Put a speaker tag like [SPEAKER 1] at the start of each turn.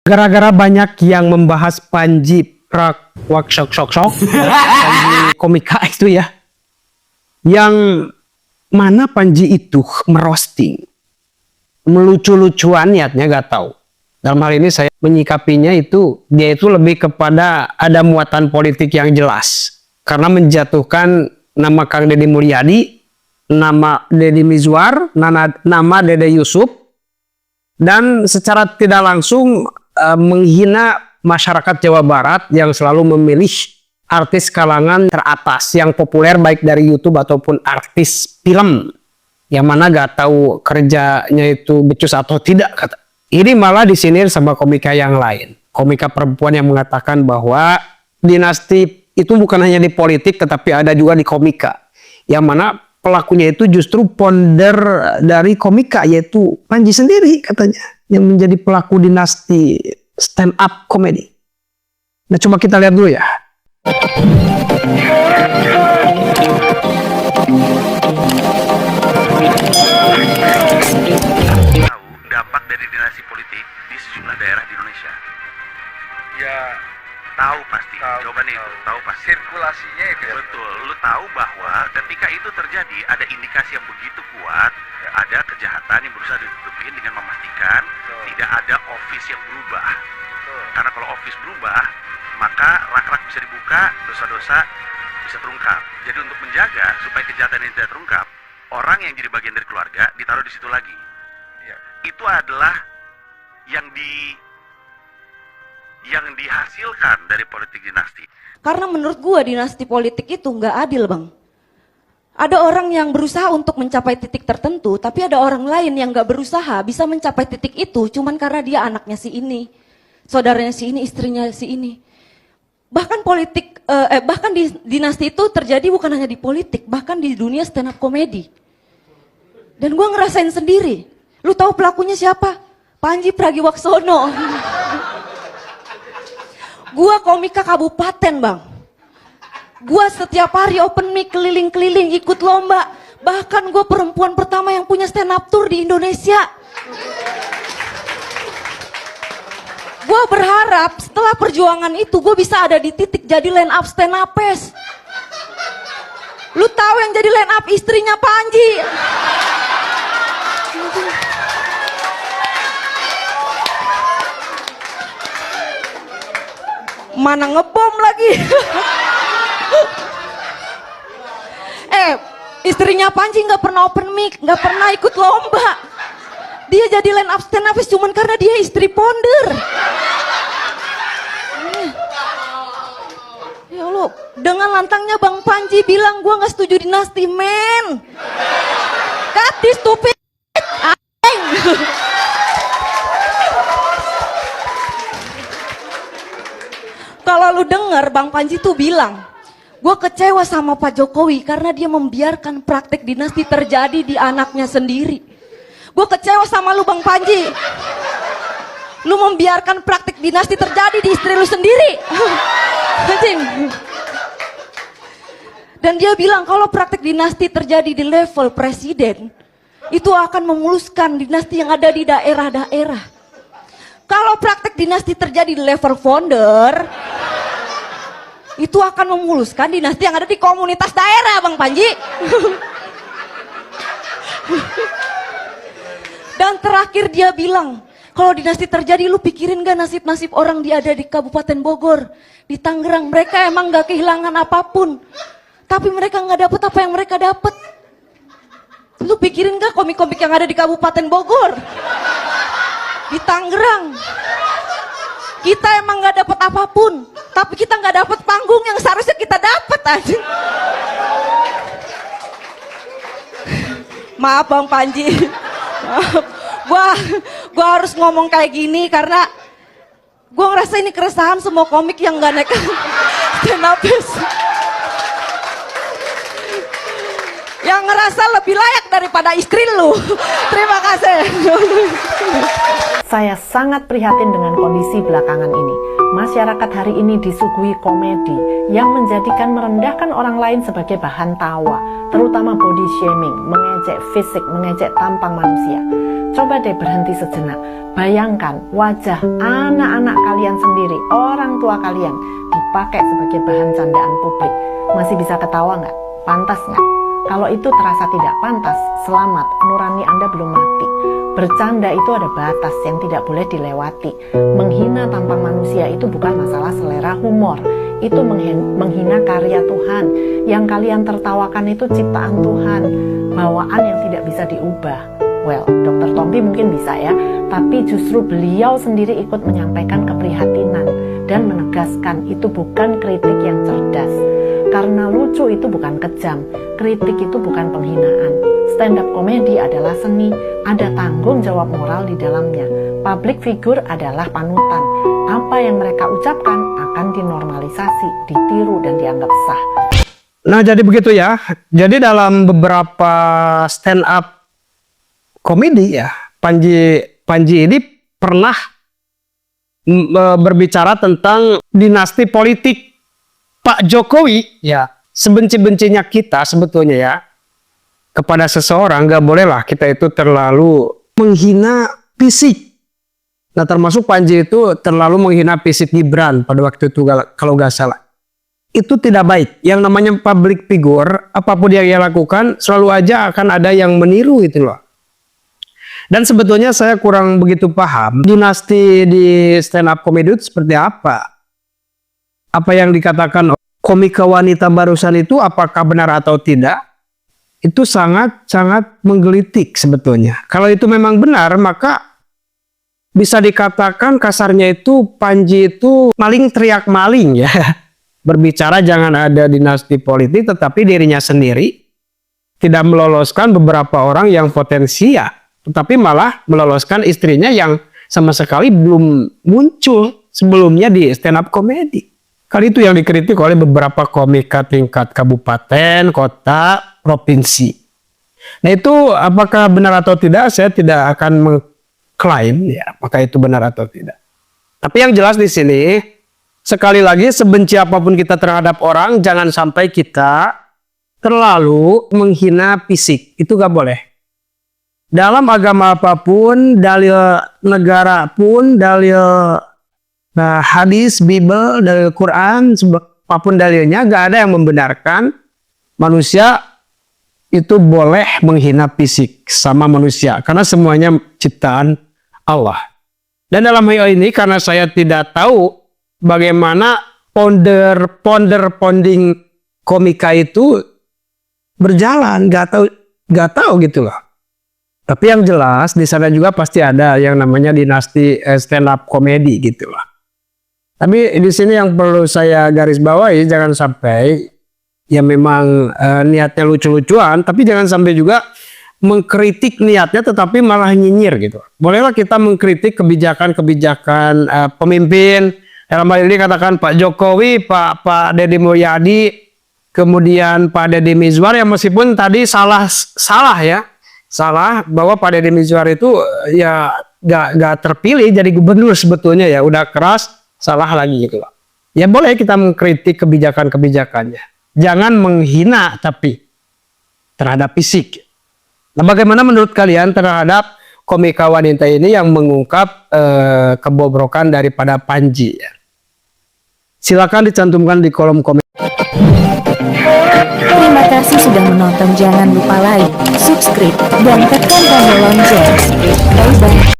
[SPEAKER 1] Gara-gara banyak yang membahas Panji Pragiwaksono, Panji komika itu ya, yang mana Panji itu merosting, melucu-lucuan niatnya gak tahu. Dalam hal ini saya menyikapinya itu, dia itu lebih kepada ada muatan politik yang jelas. Karena menjatuhkan nama Kang Deddy Mulyadi, nama Deddy Mizwar, nama Dede Yusuf, dan secara tidak langsung menghina masyarakat Jawa Barat yang selalu memilih artis kalangan teratas yang populer baik dari YouTube ataupun artis film yang mana gak tahu kerjanya itu becus atau tidak kata. Ini malah disinir sama komika yang lain, komika perempuan yang mengatakan bahwa dinasti itu bukan hanya di politik tetapi ada juga di komika, yang mana pelakunya itu justru founder dari komika yaitu Panji sendiri katanya yang menjadi pelaku dinasti stand up comedy. Nah coba kita lihat dulu ya.
[SPEAKER 2] Dampak dari dinasti politik di sejumlah daerah di Indonesia.
[SPEAKER 3] Ya,
[SPEAKER 2] Tahu pasti. Jawabannya itu tahu pasti.
[SPEAKER 3] sirkulasinya itu ya.
[SPEAKER 2] Betul. Lu tahu bahwa ketika itu terjadi ada indikasi yang begitu kuat,
[SPEAKER 3] Ya.
[SPEAKER 2] ada kejahatan yang berusaha ditutupin dengan memastikan
[SPEAKER 3] Betul.
[SPEAKER 2] tidak ada office yang berubah.
[SPEAKER 3] Betul.
[SPEAKER 2] Karena kalau office berubah, maka rak-rak bisa dibuka, dosa-dosa bisa terungkap. Jadi untuk menjaga supaya kejahatan ini tidak terungkap, orang yang jadi bagian dari keluarga ditaruh di situ lagi.
[SPEAKER 3] Ya.
[SPEAKER 2] Itu adalah yang dihasilkan dari politik dinasti.
[SPEAKER 4] Karena menurut gua dinasti politik itu nggak adil, Bang. Ada orang yang berusaha untuk mencapai titik tertentu, tapi ada orang lain yang nggak berusaha bisa mencapai titik itu cuman karena dia anaknya si ini, saudaranya si ini, istrinya si ini. Bahkan bahkan di dinasti itu terjadi bukan hanya di politik, bahkan di dunia stand up comedy. Dan gua ngerasain sendiri. Lu tahu pelakunya siapa? Panji Pragiwaksono. Gua komika kabupaten, Bang. Gua setiap hari open mic keliling-keliling ikut lomba. Bahkan gua perempuan pertama yang punya stand up tour di Indonesia. Gua berharap setelah perjuangan itu gua bisa ada di titik jadi line up stand upers. Lu tahu yang jadi line up istrinya Panji? Mana ngebom lagi. Istrinya Panji nggak pernah open mic, nggak pernah ikut lomba. Dia jadi line up stand upers cuman karena dia istri founder. Ya Allah, dengan lantangnya Bang Panji bilang gua nggak setuju dinasti, men. Kati stupid. Anjing. Kalau lu denger Bang Panji tuh bilang, gue kecewa sama Pak Jokowi karena dia membiarkan praktek dinasti terjadi di anaknya sendiri. Gue kecewa sama lu Bang Panji. Lu membiarkan praktek dinasti terjadi di istri lu sendiri. Dan dia bilang kalau praktek dinasti terjadi di level presiden, itu akan memuluskan dinasti yang ada di daerah-daerah. Kalau praktek dinasti terjadi di level founder, itu akan memuluskan dinasti yang ada di komunitas daerah, Bang Panji. Dan terakhir dia bilang, kalau dinasti terjadi lu pikirin gak nasib-nasib orang ada di Kabupaten Bogor, di Tangerang, mereka emang gak kehilangan apapun. Tapi mereka gak dapet apa yang mereka dapet. Lu pikirin gak komik-komik yang ada di Kabupaten Bogor, di Tangerang, kita emang gak dapet apapun, tapi kita gak dapet panggung yang seharusnya kita dapet aja. Maaf Bang Panji, gua harus ngomong kayak gini karena gua ngerasa ini keresahan semua komik yang gak naik stand up yang ngerasa lebih layak daripada istri lu. Terima kasih.
[SPEAKER 5] Saya sangat prihatin dengan kondisi belakangan ini. Masyarakat hari ini disuguhi komedi yang menjadikan merendahkan orang lain sebagai bahan tawa, terutama body shaming, mengejek fisik, mengejek tampang manusia. Coba deh berhenti sejenak, bayangkan wajah anak-anak kalian sendiri, orang tua kalian, dipakai sebagai bahan candaan publik. Masih bisa ketawa nggak? Pantas nggak? Kalau itu terasa tidak pantas, selamat, nurani Anda belum mati. Bercanda itu ada batas yang tidak boleh dilewati. Menghina tampang manusia itu bukan masalah selera humor. Itu menghina karya Tuhan. Yang kalian tertawakan itu ciptaan Tuhan. Bawaan yang tidak bisa diubah. Well, Dr. Tompi mungkin bisa ya, tapi justru beliau sendiri ikut menyampaikan keprihatinan dan menegaskan itu bukan kritik yang cerdas. Karena lucu itu bukan kejam, kritik itu bukan penghinaan. Stand up komedi adalah seni, ada tanggung jawab moral di dalamnya. Public figure adalah panutan. Apa yang mereka ucapkan akan dinormalisasi, ditiru dan dianggap sah.
[SPEAKER 1] Nah, jadi begitu ya. Jadi dalam beberapa stand up komedi ya, Panji ini pernah berbicara tentang dinasti politik Pak Jokowi ya. Sebenci-bencinya kita sebetulnya ya kepada seseorang, nggak bolehlah kita itu terlalu menghina fisik. Nah, termasuk Panji itu terlalu menghina fisik Gibran pada waktu itu kalau nggak salah. Itu tidak baik. Yang namanya public figure, apapun yang dia lakukan selalu aja akan ada yang meniru itu loh. Dan sebetulnya saya kurang begitu paham dinasti di stand up comedy itu seperti apa. Apa yang dikatakan komika wanita barusan itu apakah benar atau tidak? Itu sangat menggelitik sebetulnya. Kalau itu memang benar, maka bisa dikatakan kasarnya itu Panji itu maling teriak maling ya. Berbicara jangan ada dinasti politik, tetapi dirinya sendiri tidak meloloskan beberapa orang yang potensial. Tetapi malah meloloskan istrinya yang sama sekali belum muncul sebelumnya di stand up komedi. Kali itu yang dikritik oleh beberapa komika tingkat kabupaten, kota, provinsi. Nah itu apakah benar atau tidak, saya tidak akan mengklaim ya apakah itu benar atau tidak. Tapi yang jelas di sini, sekali lagi sebenci apapun kita terhadap orang, jangan sampai kita terlalu menghina fisik. Itu gak boleh. Dalam agama apapun, dalil negara pun, dalil hadis, Bible, dalil Quran, apapun dalilnya, gak ada yang membenarkan manusia itu boleh menghina fisik sama manusia. Karena semuanya ciptaan Allah. Dan dalam hal ini, karena saya tidak tahu bagaimana ponding komika itu berjalan, gak tahu gitu loh. Tapi yang jelas di sana juga pasti ada yang namanya dinasti stand up komedi gitu lah. Tapi di sini yang perlu saya garis bawahi, jangan sampai ya memang niatnya lucu-lucuan, tapi jangan sampai juga mengkritik niatnya tetapi malah nyinyir gitu. Bolehlah kita mengkritik kebijakan-kebijakan pemimpin. Dalam hal ini katakan Pak Jokowi, Pak Deddy Mulyadi, kemudian Pak Deddy Mizwar yang meskipun tadi salah ya. Salah bahwa Pak Deddy Mizwar itu ya gak terpilih jadi gubernur sebetulnya ya, udah keras, salah lagi gitu loh. Ya boleh kita mengkritik kebijakan-kebijakannya. Jangan menghina tapi terhadap fisik. Nah bagaimana menurut kalian terhadap komika wanita ini yang mengungkap kebobrokan daripada Panji ya? Silakan dicantumkan di kolom komentar.
[SPEAKER 6] Terima kasih sudah menonton. Jangan lupa like, subscribe, dan tekan tombol lonceng. Bye bye.